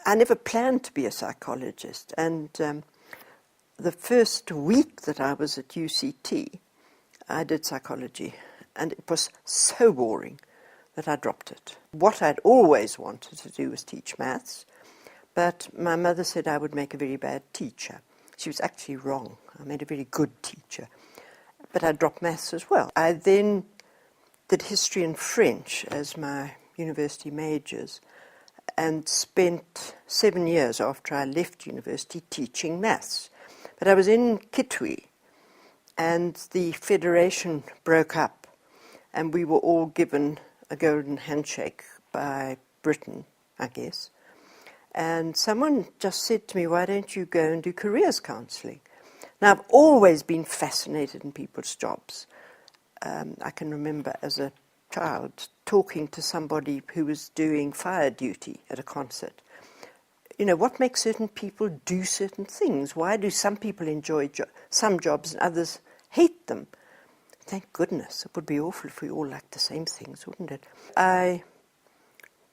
I never planned to be a psychologist, and the first week that I was at UCT, I did psychology, and it was so boring that I dropped it. What I'd always wanted to do was teach maths, but my mother said I would make a very bad teacher. She was actually wrong. I made a very good teacher, but I dropped maths as well. I then did history and French as my university majors, and spent 7 years after I left university teaching maths. But I was in Kitwe, and the federation broke up, and we were all given a golden handshake by Britain, I guess. And someone just said to me, why don't you go and do careers counselling? Now, I've always been fascinated in people's jobs. I can remember as a child talking to somebody who was doing fire duty at a concert. You know, what makes certain people do certain things? Why do some people enjoy some jobs and others hate them? Thank goodness. It would be awful if we all liked the same things, wouldn't it? I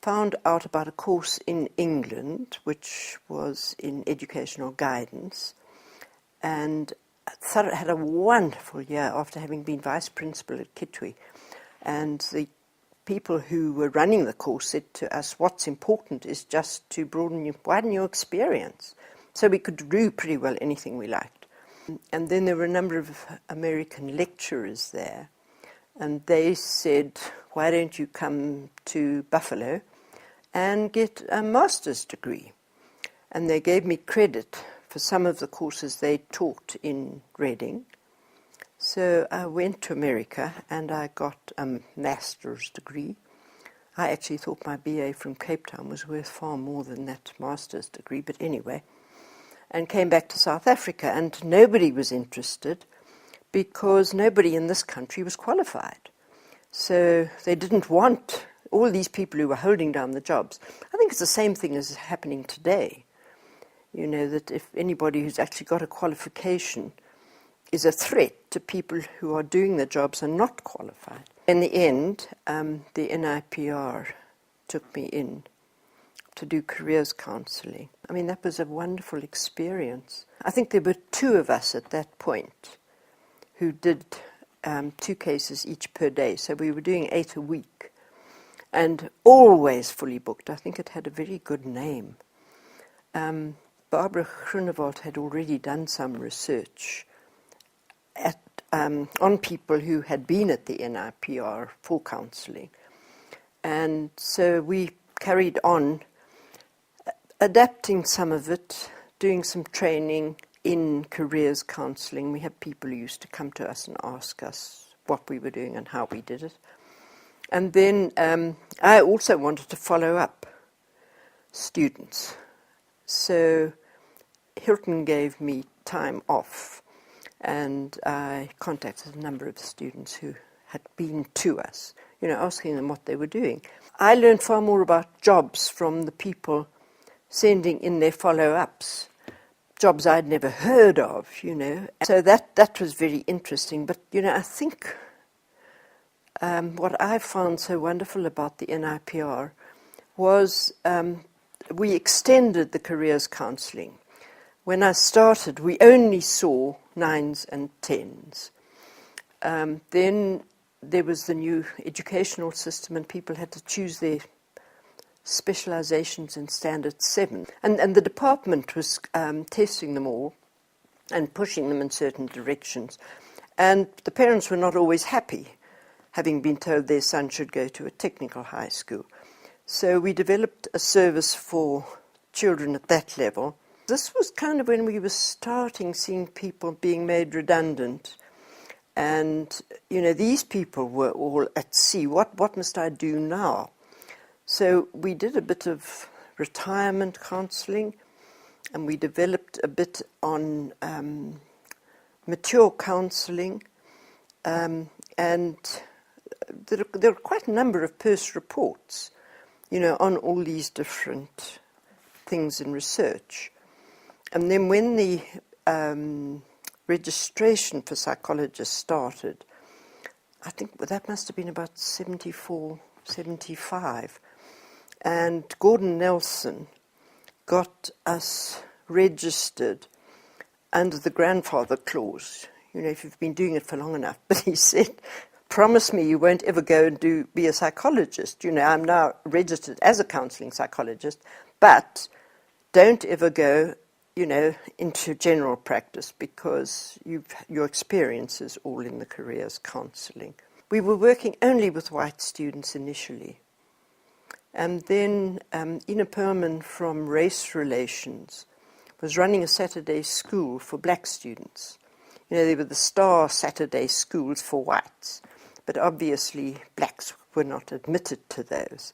found out about a course in England, which was in educational guidance, and I thought it had a wonderful year after having been vice principal at Kitwe. And the people who were running the course said to us, what's important is just to widen your experience. So we could do pretty well anything we liked. And then there were a number of American lecturers there, and they said, why don't you come to Buffalo and get a master's degree? And they gave me credit for some of the courses they taught in Reading. So I went to America and I got a master's degree. I actually thought my BA from Cape Town was worth far more than that master's degree, but anyway, and came back to South Africa, and nobody was interested because nobody in this country was qualified. So they didn't want all these people who were holding down the jobs. I think it's the same thing as happening today. You know, that if anybody who's actually got a qualification is a threat to people who are doing the jobs and not qualified. In the end, the NIPR took me in to do careers counselling. I mean, that was a wonderful experience. I think there were 2 of us at that point who did 2 cases each per day. So we were doing 8 a week and always fully booked. I think it had a very good name. Barbara Groenewald had already done some research on people who had been at the NIPR for counselling. And so we carried on adapting some of it, doing some training in careers counselling. We had people who used to come to us and ask us what we were doing and how we did it. And then I also wanted to follow up students. So Hilton gave me time off, and I contacted a number of students who had been to us, you know, asking them what they were doing. I learned far more about jobs from the people sending in their follow-ups, jobs I'd never heard of, you know. So that was very interesting. But, you know, I think what I found so wonderful about the NIPR was we extended the careers counselling. When I started, we only saw 9s and 10s. Then there was the new educational system, and people had to choose their specializations in Standard 7. And the department was testing them all and pushing them in certain directions. And the parents were not always happy, having been told their son should go to a technical high school. So we developed a service for children at that level. This was kind of when we were starting seeing people being made redundant. And, you know, these people were all at sea. What must I do now? So we did a bit of retirement counselling, and we developed a bit on mature counselling. And there are quite a number of PERS reports, you know, on all these different things in research. And then when the registration for psychologists started, I think that must have been about 74, 75. And Gordon Nelson got us registered under the grandfather clause. You know, if you've been doing it for long enough. But he said, promise me you won't ever go and be a psychologist. You know, I'm now registered as a counselling psychologist, but don't ever go, you know, into general practice because your experience is all in the careers counselling. We were working only with white students initially. And then Ina Perman from Race Relations was running a Saturday school for black students. You know, they were the star Saturday schools for whites, but obviously blacks were not admitted to those.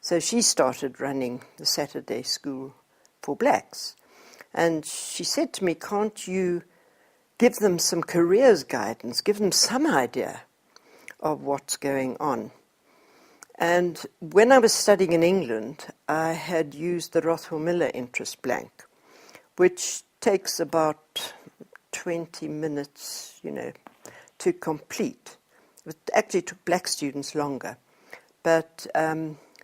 So she started running the Saturday school for blacks. And she said to me, can't you give them some careers guidance, give them some idea of what's going on? And when I was studying in England, I had used the Rothwell Miller interest blank, which takes about 20 minutes, you know, to complete. It actually took black students longer, but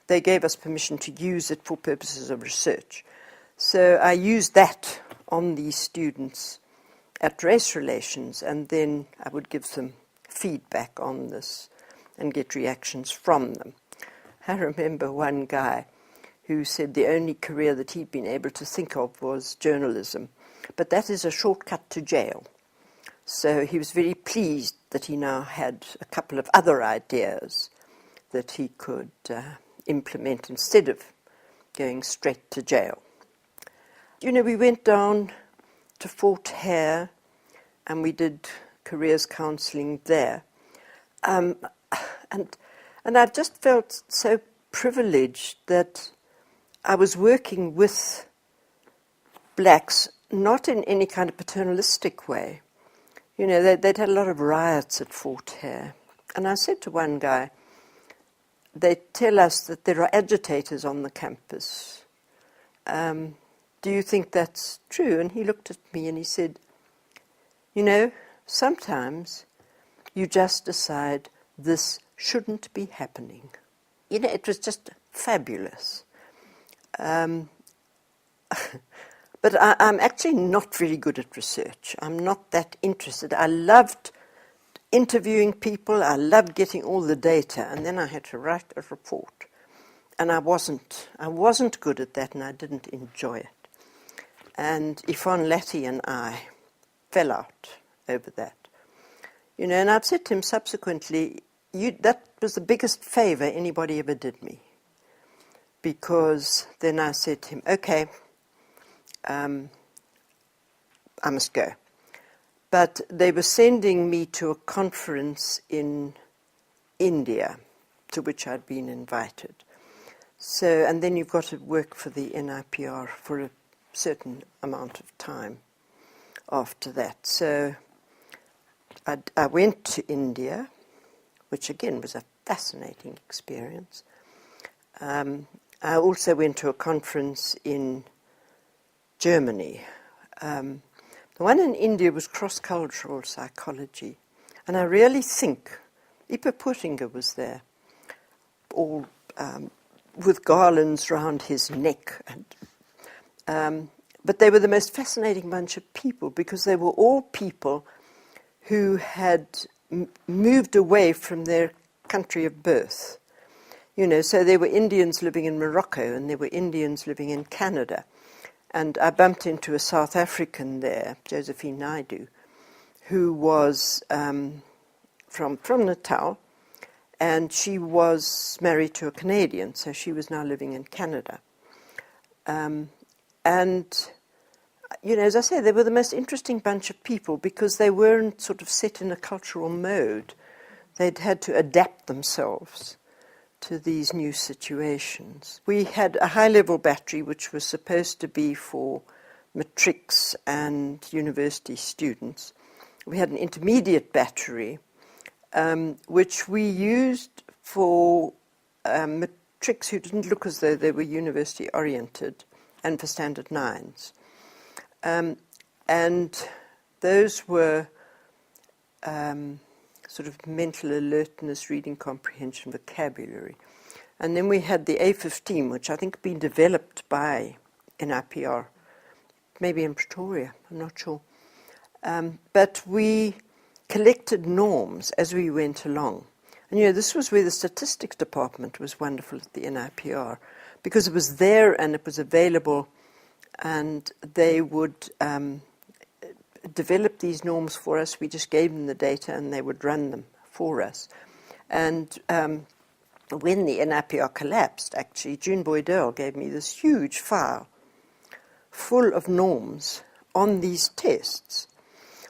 they gave us permission to use it for purposes of research. So I used that on these students at Race Relations, and then I would give them feedback on this and get reactions from them. I remember one guy who said the only career that he'd been able to think of was journalism, but that is a shortcut to jail. So he was very pleased that he now had a couple of other ideas that he could implement instead of going straight to jail. You know, we went down to Fort Hare and we did careers counselling there. And I just felt so privileged that I was working with blacks, not in any kind of paternalistic way. You know, they'd had a lot of riots at Fort Hare. And I said to one guy, they tell us that there are agitators on the campus. Do you think that's true? And he looked at me and he said, you know, sometimes you just decide this shouldn't be happening. You know, it was just fabulous. But I'm actually not very good at research. I'm not that interested. I loved interviewing people. I loved getting all the data. And then I had to write a report. And I wasn't good at that, and I didn't enjoy it. And Yvonne Latty and I fell out over that. You know, and I've said to him subsequently, that was the biggest favour anybody ever did me. Because then I said to him, okay, I must go. But they were sending me to a conference in India, to which I'd been invited. So, and then you've got to work for the NIPR for a certain amount of time after that. So I went to India, which again was a fascinating experience. I also went to a conference in Germany. The one in India was cross-cultural psychology. And I really think Ipa Puttinger was there, all with garlands round his neck. But they were the most fascinating bunch of people because they were all people who had moved away from their country of birth. You know, so there were Indians living in Morocco and there were Indians living in Canada. And I bumped into a South African there, Josephine Naidoo, who was from Natal, and she was married to a Canadian, so she was now living in Canada. And, you know, as I say, they were the most interesting bunch of people because they weren't sort of set in a cultural mode. They'd had to adapt themselves to these new situations. We had a high-level battery which was supposed to be for matrics and university students. We had an intermediate battery which we used for matrics who didn't look as though they were university-oriented and for standard nines. And those were sort of mental alertness, reading comprehension, vocabulary. And then we had the A15, which I think had been developed by NIPR, maybe in Pretoria, I'm not sure. But we collected norms as we went along. And this was where the statistics department was wonderful at the NIPR, because it was there and it was available, and they would develop these norms for us. We just gave them the data and they would run them for us. And when the NIPR collapsed, actually, June Boydell gave me this huge file full of norms on these tests,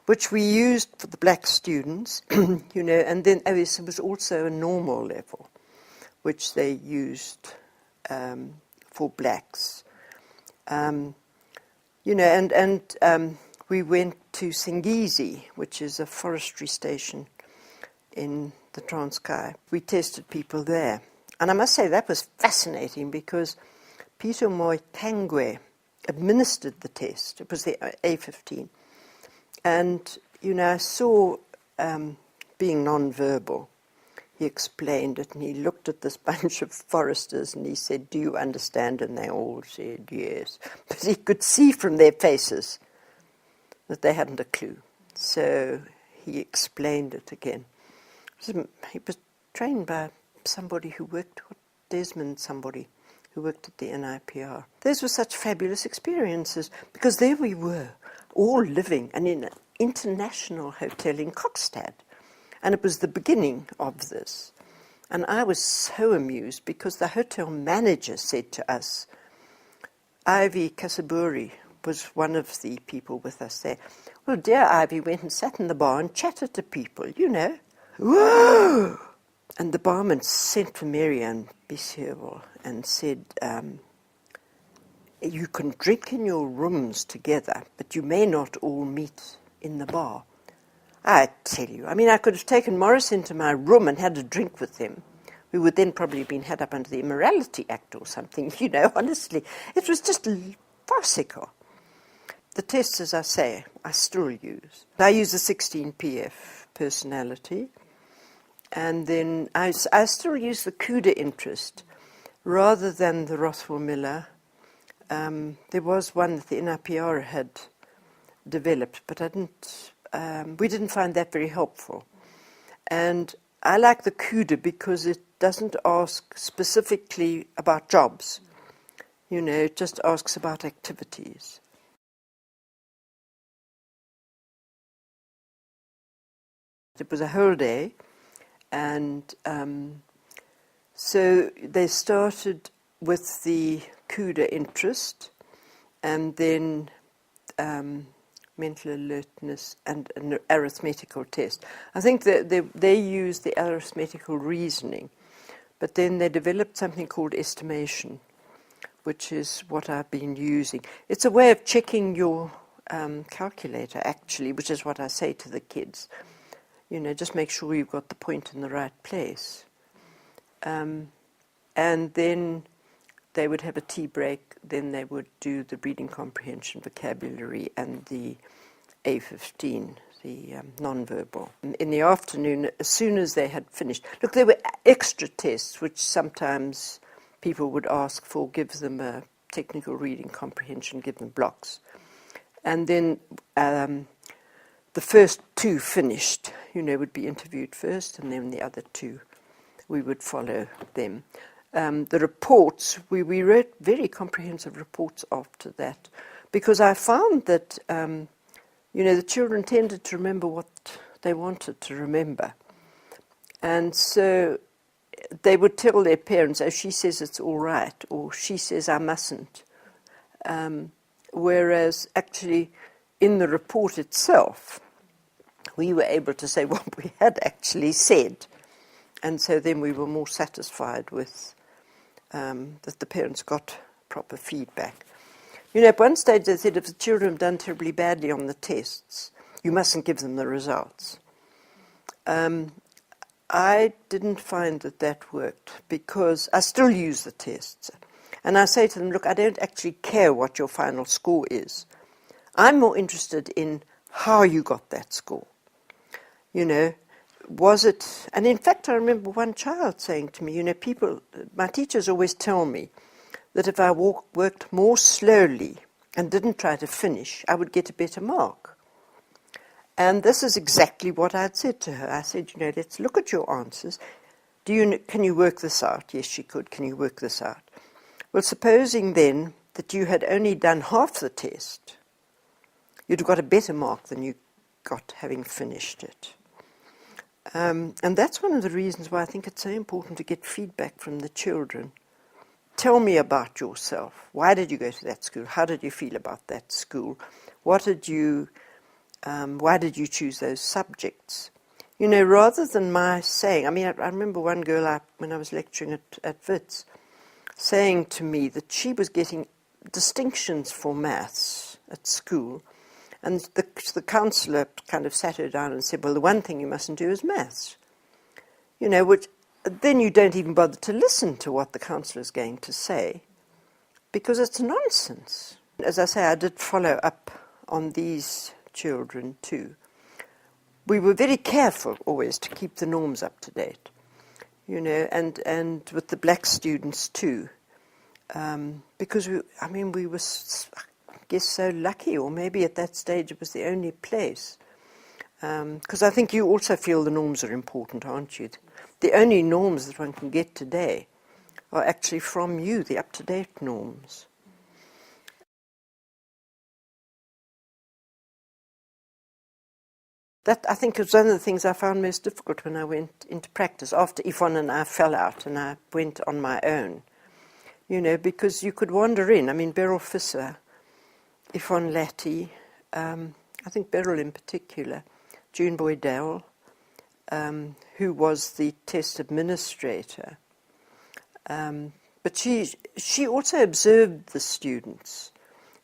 which we used for the black students, and then there was also a normal level, which they used for blacks. And we went to Singisi, which is a forestry station in the Transkei. We tested people there. And I must say that was fascinating, because Peter Moitangwe administered the test. It was the A15. And, I saw, being non-verbal, he explained it, and he looked at this bunch of foresters and he said, "Do you understand?" And they all said yes. But he could see from their faces that they hadn't a clue. So he explained it again. He was trained by somebody who worked, Desmond somebody, who worked at the NIPR. Those were such fabulous experiences, because there we were, all living, and in an international hotel in Kokstad. And it was the beginning of this. And I was so amused, because the hotel manager said to us, Ivy Kasaburi was one of the people with us there. Well, dear Ivy went and sat in the bar and chatted to people, Whoa! And the barman sent for Mary and Bisiavaw and said, you can drink in your rooms together, but you may not all meet in the bar. I tell you, I could have taken Morris into my room and had a drink with him. We would then probably have been had up under the Immorality Act or something, honestly. It was just farcical. The tests, as I say, I still use. I use the 16PF personality, and then I still use the CUDA interest rather than the Rothwell-Miller. There was one that the NIPR had developed, but we didn't find that very helpful. And I like the CUDA because it doesn't ask specifically about jobs. It just asks about activities. It was a whole day, and so they started with the CUDA interest, and then mental alertness and an arithmetical test. I think that they used the arithmetical reasoning, but then they developed something called estimation, which is what I've been using. It's a way of checking your calculator, actually, which is what I say to the kids. Just make sure you've got the point in the right place. And then they would have a tea break, then they would do the reading comprehension, vocabulary, and the A15, the non-verbal. In the afternoon, as soon as they had finished, look, there were extra tests, which sometimes people would ask for, give them a technical reading comprehension, give them blocks. And then the first two finished, would be interviewed first, and then the other two, we would follow them. The reports, we wrote very comprehensive reports after that, because I found that, the children tended to remember what they wanted to remember. And so they would tell their parents, oh, she says it's all right, or she says I mustn't. Whereas actually in the report itself, we were able to say what we had actually said. And so then we were more satisfied with that the parents got proper feedback. At one stage they said if the children have done terribly badly on the tests, you mustn't give them the results. I didn't find that worked, because I still use the tests. And I say to them, look, I don't actually care what your final score is. I'm more interested in how you got that score. Was it... And in fact, I remember one child saying to me, my teachers always tell me that if I worked more slowly and didn't try to finish, I would get a better mark. And this is exactly what I'd said to her. I said, let's look at your answers. Can you work this out? Yes, she could. Can you work this out? Well, supposing then that you had only done half the test, you'd have got a better mark than you got having finished it. And that's one of the reasons why I think it's so important to get feedback from the children. Tell me about yourself. Why did you go to that school? How did you feel about that school? Why did you choose those subjects? Rather than my saying, I remember one girl, when I was lecturing at Wits, saying to me that she was getting distinctions for maths at school, and the counsellor kind of sat her down and said, well, the one thing you mustn't do is maths. Which then you don't even bother to listen to what the counsellor is going to say, because it's nonsense. As I say, I did follow up on these children too. We were very careful always to keep the norms up to date, and with the black students too, because we were, I guess, so lucky, or maybe at that stage it was the only place. Because I think you also feel the norms are important, aren't you? The only norms that one can get today are actually from you, the up-to-date norms. That, I think, was one of the things I found most difficult when I went into practice, after Yvonne and I fell out and I went on my own. Because you could wander in. Beryl Visser, Yvonne Latty, I think Beryl in particular, June Boydell, who was the test administrator. But she also observed the students.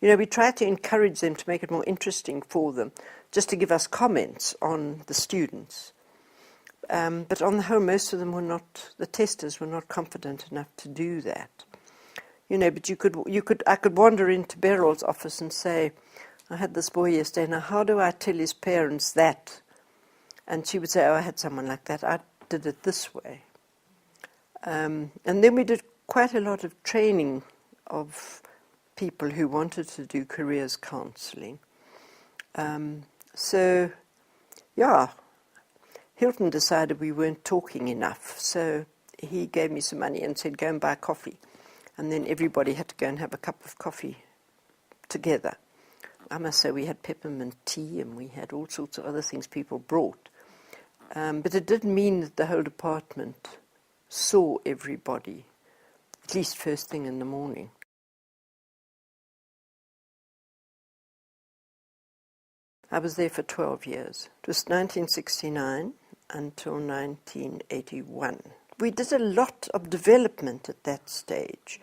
We tried to encourage them to make it more interesting for them, just to give us comments on the students. But on the whole, most of them the testers were not confident enough to do that. But I could wander into Beryl's office and say, I had this boy yesterday, now how do I tell his parents that? And she would say, I had someone like that, I did it this way. And then we did quite a lot of training of people who wanted to do careers counselling. Hilton decided we weren't talking enough, so he gave me some money and said, go and buy coffee. And then everybody had to go and have a cup of coffee together. I must say we had peppermint tea and we had all sorts of other things people brought. But it did mean that the whole department saw everybody, at least first thing in the morning. I was there for 12 years. It was 1969 until 1981. We did a lot of development at that stage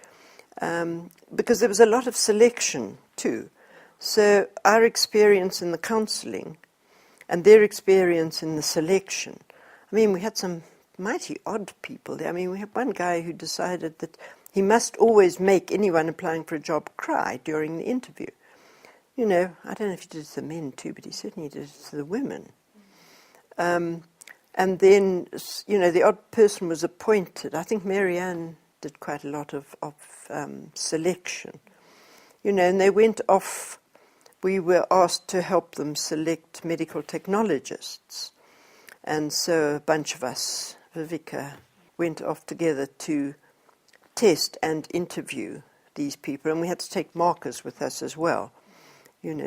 because there was a lot of selection too. So our experience in the counselling and their experience in the selection, we had some mighty odd people there. We had one guy who decided that he must always make anyone applying for a job cry during the interview. I don't know if he did it to the men too, but he certainly did it to the women. And then, the odd person was appointed. I think Marianne did quite a lot of selection. And they went off. We were asked to help them select medical technologists. And so a bunch of us, Vivica, went off together to test and interview these people. And we had to take markers with us as well.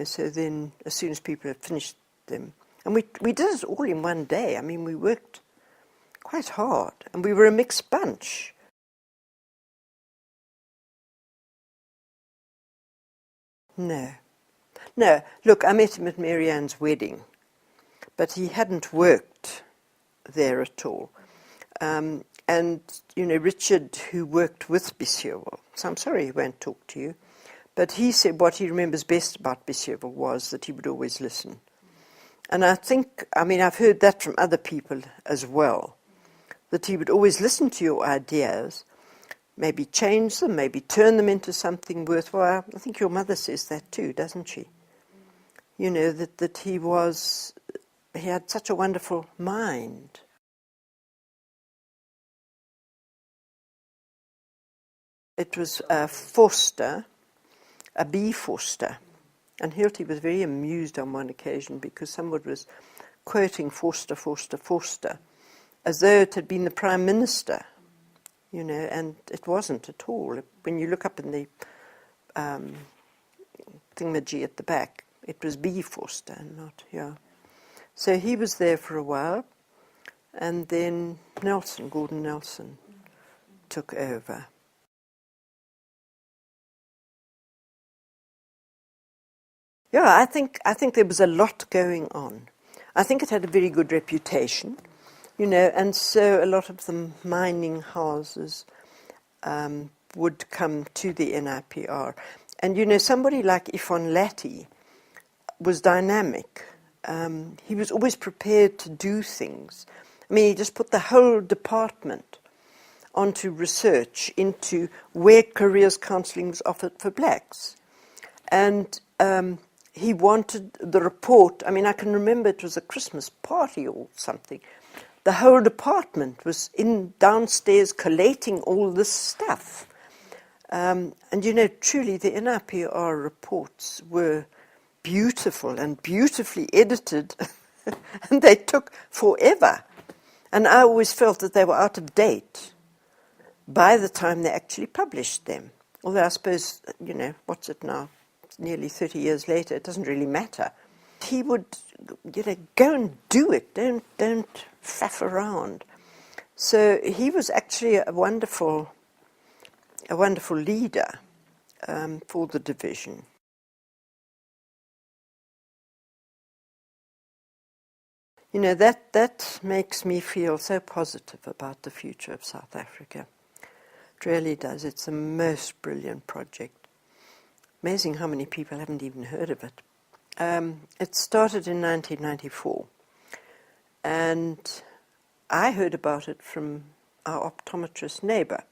So then as soon as people had finished them, and we did it all in one day. We worked quite hard, and we were a mixed bunch. No. Look, I met him at Marianne's wedding, but he hadn't worked there at all. And, Richard, who worked with Bisiavaw, so I'm sorry he won't talk to you, but he said what he remembers best about Bisiavaw was that he would always listen. And I think, I've heard that from other people as well, that he would always listen to your ideas, maybe change them, maybe turn them into something worthwhile. I think your mother says that too, doesn't she? That he had such a wonderful mind. it was Forster, a bee Forster. And Hilty was very amused on one occasion because someone was quoting Forster, Forster, Forster, as though it had been the Prime Minister, you know, and it wasn't at all. When you look up in the thingamajig at the back, it was B. Forster, not, yeah. So he was there for a while, and then Gordon Nelson, took over. Yeah, I think there was a lot going on. I think it had a very good reputation, you know, and so a lot of the mining houses would come to the NIPR. And, you know, somebody like Ifon Latty was dynamic. He was always prepared to do things. I mean, he just put the whole department onto research into where careers counselling was offered for blacks. And he wanted the report. I mean, I can remember it was a Christmas party or something. The whole department was in downstairs collating all this stuff. And, you know, truly the NIPR reports were beautiful and beautifully edited, and they took forever. And I always felt that they were out of date by the time they actually published them. Although I suppose, you know, what's it now? Nearly 30 years later, it doesn't really matter. He would, you know, go and do it. Don't faff around. So he was actually a wonderful leader for the division. You know, that makes me feel so positive about the future of South Africa. It really does. It's a most brilliant project. Amazing how many people haven't even heard of it. It started in 1994, and I heard about it from our optometrist neighbour,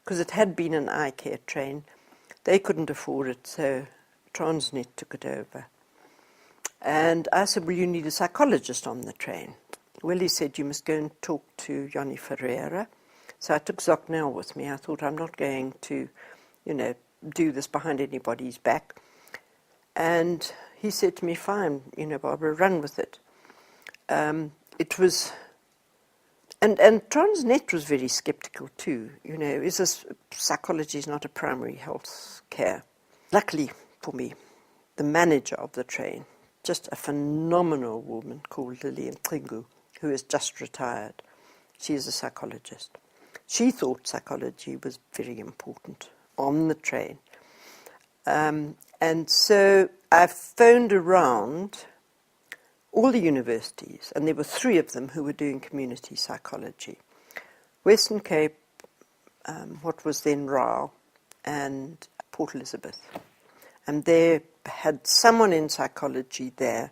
because it had been an eye care train. They couldn't afford it, so Transnet took it over. And I said, well, you need a psychologist on the train. Well, he said, you must go and talk to Johnny Ferreira. So I took Zoknel with me. I thought, I'm not going to, you know, do this behind anybody's back. And he said to me, fine, you know, Barbara, run with it. It was, and Transnet was very sceptical too. You know, psychology is not a primary health care. Luckily for me, the manager of the train, just a phenomenal woman called Lillian Klingu, who has just retired. She is a psychologist. She thought psychology was very important on the train. And so I phoned around all the universities, and there were 3 of them who were doing community psychology. Western Cape, what was then Rao, and Port Elizabeth. And they had someone in psychology there,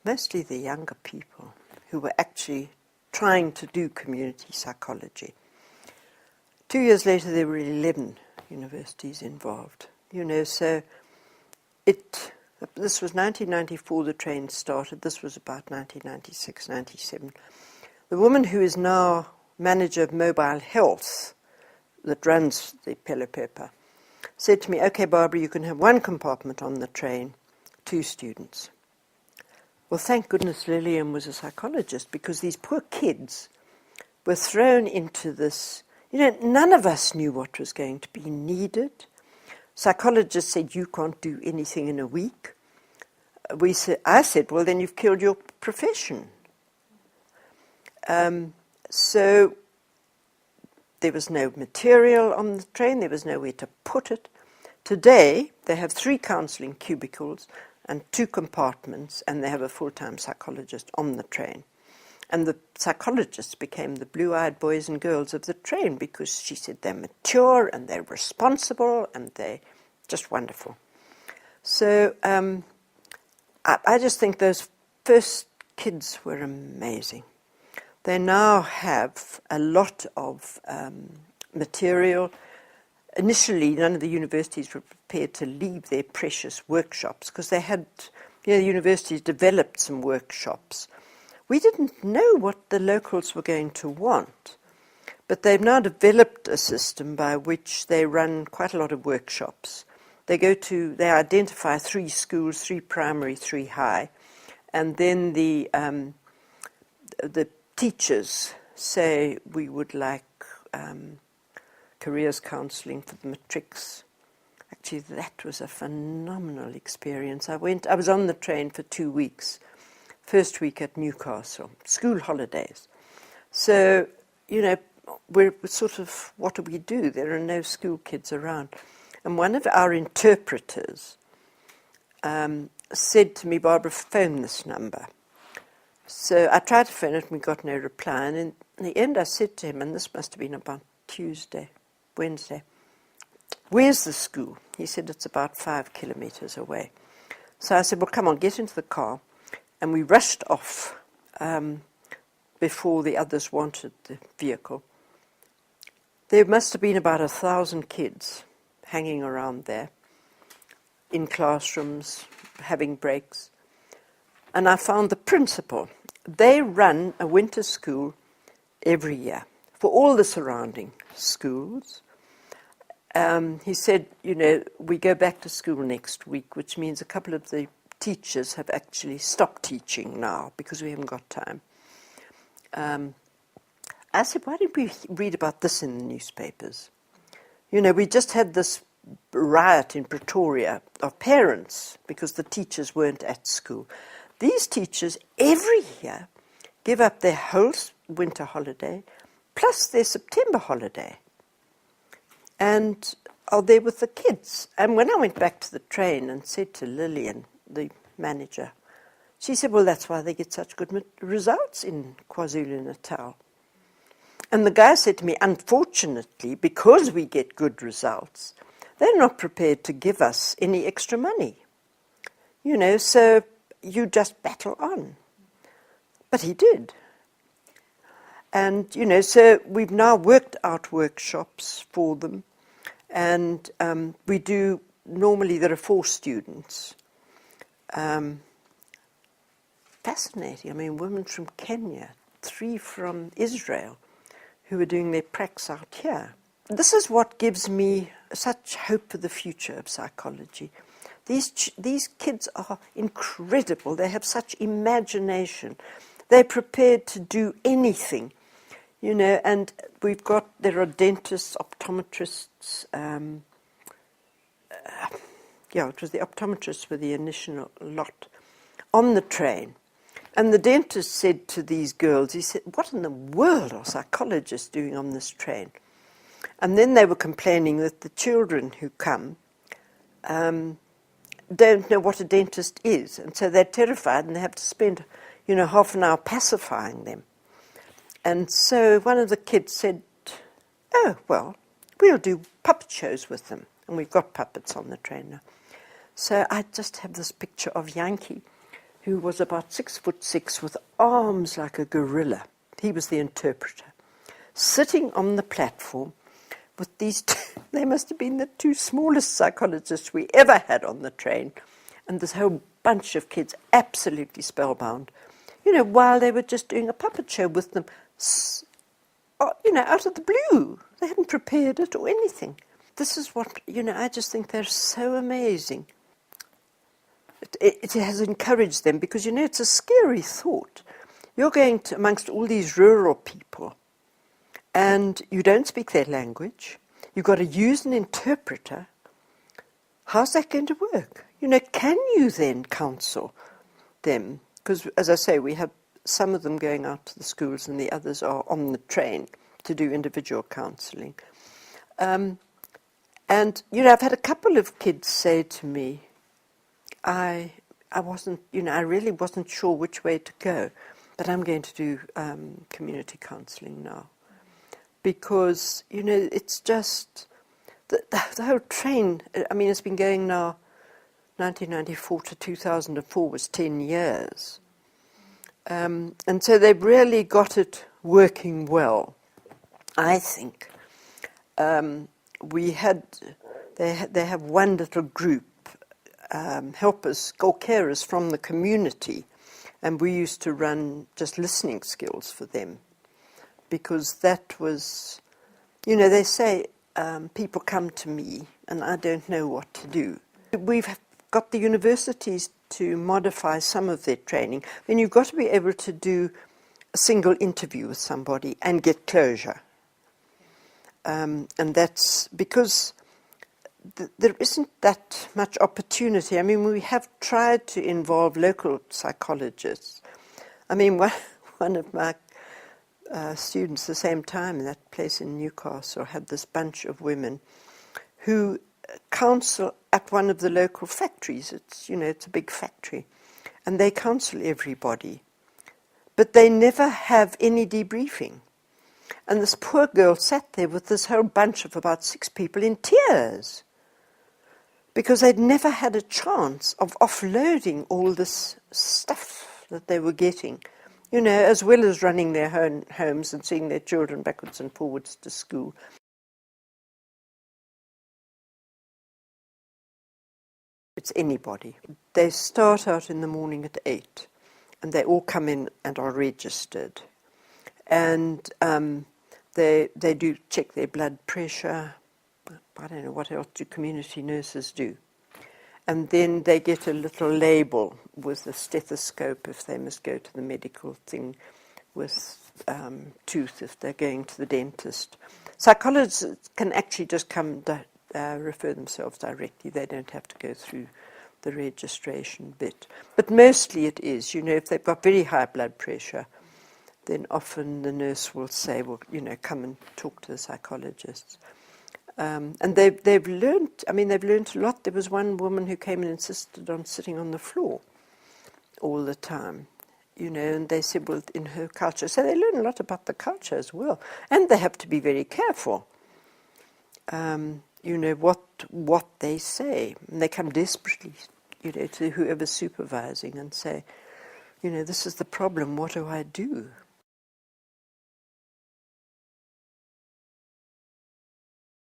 mostly the younger people, who were actually trying to do community psychology. 2 years later, there were 11 universities involved. You know, so this was 1994, the train started. This was about 1996, 97. The woman who is now manager of mobile health that runs the Pelu Pepa said to me, okay, Barbara, you can have 1 compartment on the train, 2 students. Well, thank goodness Lillian was a psychologist, because these poor kids were thrown into this. You know, none of us knew what was going to be needed. Psychologists said, you can't do anything in a week. I said, well, then you've killed your profession. So there was no material on the train. There was nowhere to put it. Today, they have 3 counselling cubicles and 2 compartments, and they have a full-time psychologist on the train. And the psychologists became the blue-eyed boys and girls of the train, because she said they're mature and they're responsible and they're just wonderful. So I just think those first kids were amazing. They now have a lot of material. Initially, none of the universities were prepared to leave their precious workshops, because they had, you know, the universities developed some workshops. We didn't know what the locals were going to want, But they've now developed a system by which they run quite a lot of workshops. They identify 3 schools, 3 primary, 3 high, and then the teachers say, we would like careers counselling for the matrics. Actually, that was a phenomenal experience. I was on the train for 2 weeks. First week at Newcastle, school holidays. So, we're sort of, what do we do? There are no school kids around. And one of our interpreters said to me, Barbara, phone this number. So I tried to phone it and we got no reply. And in the end I said to him, and this must have been about Wednesday, where's the school? He said, it's about 5 kilometers away. So I said, well, come on, get into the car. And we rushed off before the others wanted the vehicle. There must have been about 1,000 kids hanging around there in classrooms, having breaks. And I found the principal. They run a winter school every year for all the surrounding schools. He said, we go back to school next week, which means a couple of the teachers have actually stopped teaching now because we haven't got time. I said, why don't we read about this in the newspapers? We just had this riot in Pretoria of parents because the teachers weren't at school. These teachers every year give up their whole winter holiday plus their September holiday and are there with the kids. And when I went back to the train and said to Lillian, the manager, she said, well, that's why they get such good results in KwaZulu-Natal. And the guy said to me, unfortunately, because we get good results, they're not prepared to give us any extra money. So you just battle on. But he did. And, so we've now worked out workshops for them. And we do, normally there are 4 students. Fascinating. I mean, women from Kenya, 3 from Israel, who are doing their pracs out here. This is what gives me such hope for the future of psychology. These kids are incredible. They have such imagination. They're prepared to do anything, and there are dentists, optometrists. It was the optometrists were the initial lot on the train. And the dentist said to these girls, he said, what in the world are psychologists doing on this train? And then they were complaining that the children who come don't know what a dentist is. And so they're terrified and they have to spend, half an hour pacifying them. And so one of the kids said, oh, well, we'll do puppet shows with them. And we've got puppets on the train now. So I just have this picture of Yankee, who was about 6'6" with arms like a gorilla. He was the interpreter, sitting on the platform with these they must have been the 2 smallest psychologists we ever had on the train, and this whole bunch of kids absolutely spellbound, while they were just doing a puppet show with them, out of the blue. They hadn't prepared it or anything. This is what, I just think they're so amazing. It has encouraged them because, it's a scary thought. You're going to amongst all these rural people and you don't speak their language. You've got to use an interpreter. How's that going to work? Can you then counsel them? Because, as I say, we have some of them going out to the schools and the others are on the train to do individual counselling. And, I've had a couple of kids say to me, I wasn't, I really wasn't sure which way to go, but I'm going to do community counselling now. Because, it's just, the whole train, it's been going now, 1994 to 2004 was 10 years. And so they've really got it working well, I think. They have one little group, helpers or carers from the community, and we used to run just listening skills for them because that was, they say people come to me and I don't know what to do. We've got the universities to modify some of their training. Then you've got to be able to do a single interview with somebody and get closure. And that's because there isn't that much opportunity. I mean, we have tried to involve local psychologists. I mean, one of my students, the same time in that place in Newcastle, had this bunch of women who counsel at one of the local factories. It's a big factory, and they counsel everybody, but they never have any debriefing. And this poor girl sat there with this whole bunch of about 6 people in tears, because they'd never had a chance of offloading all this stuff that they were getting, as well as running their homes and seeing their children backwards and forwards to school. It's anybody. They start out in the morning at 8, and they all come in and are registered. And they do check their blood pressure. I don't know what else do community nurses do. And then they get a little label with a stethoscope if they must go to the medical thing, with tooth if they're going to the dentist. Psychologists can actually just come refer themselves directly. They don't have to go through the registration bit. But mostly it is, if they've got very high blood pressure, then often the nurse will say, well, come and talk to the psychologists. And they've learned a lot. There was one woman who came and insisted on sitting on the floor all the time, and they said, well, in her culture. So they learn a lot about the culture as well. And they have to be very careful, what they say. And they come desperately, to whoever's supervising and say, this is the problem, what do I do?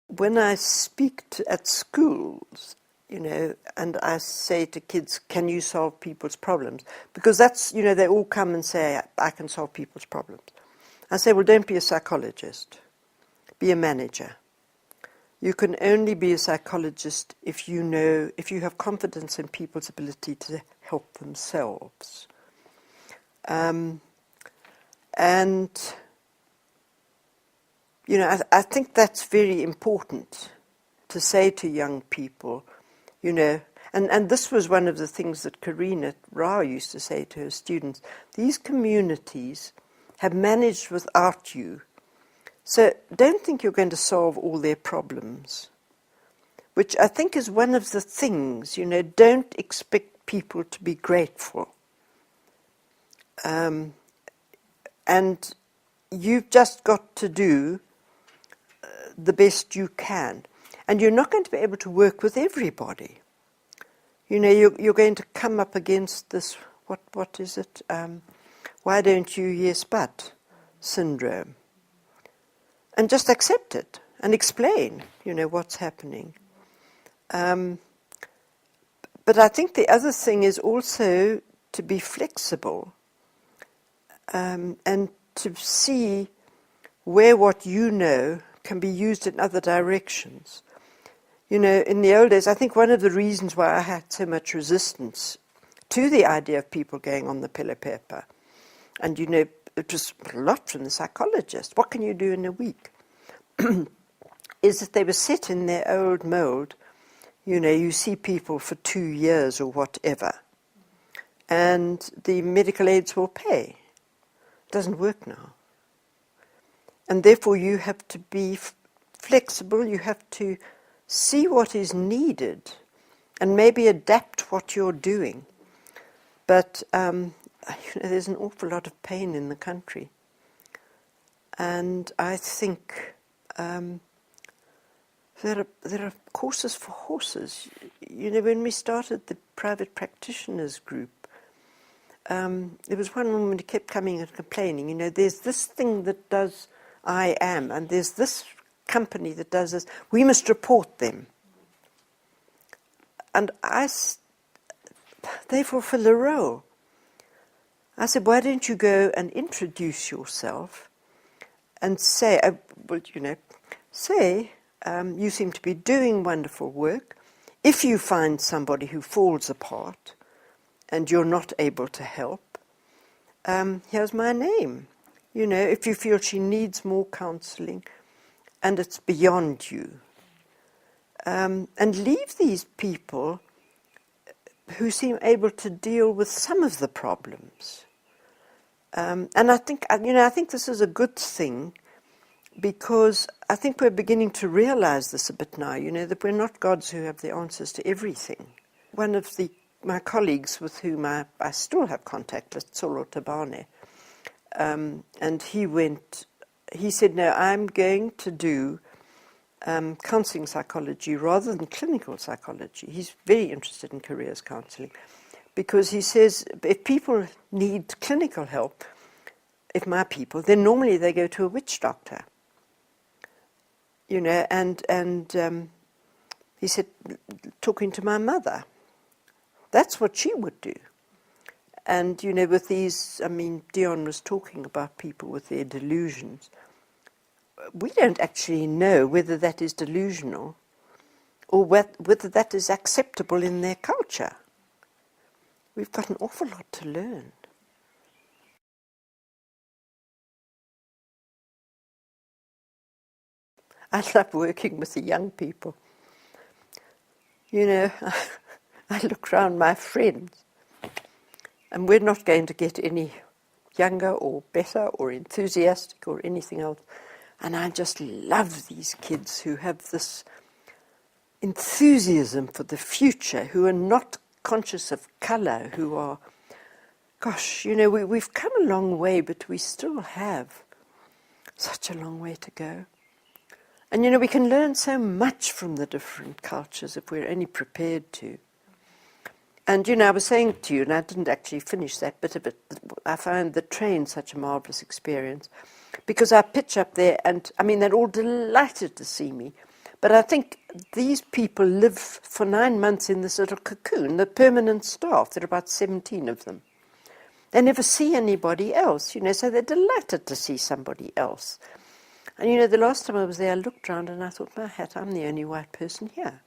When I speak at schools, and I say to kids, can you solve people's problems? Because that's, they all come and say, I can solve people's problems. I say, well, don't be a psychologist. Be a manager. You can only be a psychologist if you have confidence in people's ability to help themselves. I think that's very important to say to young people, and this was one of the things that Karina Rao used to say to her students, these communities have managed without you, so don't think you're going to solve all their problems, which I think is one of the things, don't expect people to be grateful. And you've just got to do the best you can. And you're not going to be able to work with everybody. You're going to come up against this, what is it? Why don't you, yes, but syndrome. And just accept it and explain, what's happening. But I think the other thing is also to be flexible and to see where what you know can be used in other directions. In the old days, I think one of the reasons why I had so much resistance to the idea of people going on the Pelu Pepa, and it was a lot from the psychologist, what can you do in a week? Is that they were set in their old mold. You see people for 2 years or whatever, and the medical aids will pay. It doesn't work now. And therefore you have to be flexible, you have to see what is needed and maybe adapt what you're doing. But there's an awful lot of pain in the country. And I think there are courses for horses. When we started the private practitioners group, there was one woman who kept coming and complaining, there's this thing that does I am, and there's this company that does this. We must report them. And they fulfill a role. I said, why don't you go and introduce yourself and say, you seem to be doing wonderful work. If you find somebody who falls apart and you're not able to help, here's my name. If you feel she needs more counselling and it's beyond you. And leave these people who seem able to deal with some of the problems. And I think this is a good thing, because I think we're beginning to realize this a bit now, that we're not gods who have the answers to everything. One of my colleagues with whom I still have contact, Tsolo Tabane, and he said, no, I'm going to do counselling psychology rather than clinical psychology. He's very interested in careers counselling, because he says if people need clinical help, then normally they go to a witch doctor. And he said, talking to my mother, that's what she would do. And, with these, Dion was talking about people with their delusions. We don't actually know whether that is delusional or whether that is acceptable in their culture. We've got an awful lot to learn. I love working with the young people. I look around my friends, and we're not going to get any younger or better or enthusiastic or anything else. And I just love these kids who have this enthusiasm for the future, who are not conscious of colour, who are, we've come a long way, but we still have such a long way to go. And, we can learn so much from the different cultures if we're only prepared to. And, I was saying to you, and I didn't actually finish that bit of it, I found the train such a marvellous experience, because I pitch up there, and, they're all delighted to see me. But I think these people live for 9 months in this little cocoon, the permanent staff. There are about 17 of them. They never see anybody else, so they're delighted to see somebody else. And, the last time I was there, I looked round and I thought, my hat, I'm the only white person here.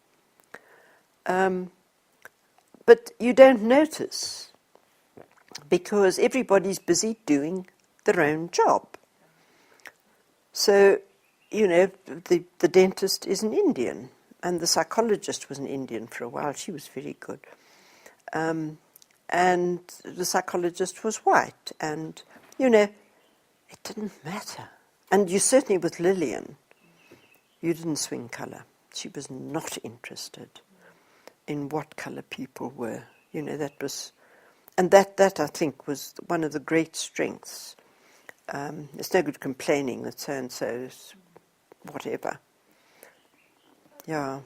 But you don't notice, because everybody's busy doing their own job. So, the dentist is an Indian, and the psychologist was an Indian for a while. She was very good. And the psychologist was white, and, it didn't matter. And you certainly, with Lillian, you didn't swing colour. She was not interested in what colour people were. That was, and that I think was one of the great strengths. It's no good complaining that so-and-so's whatever. Yeah.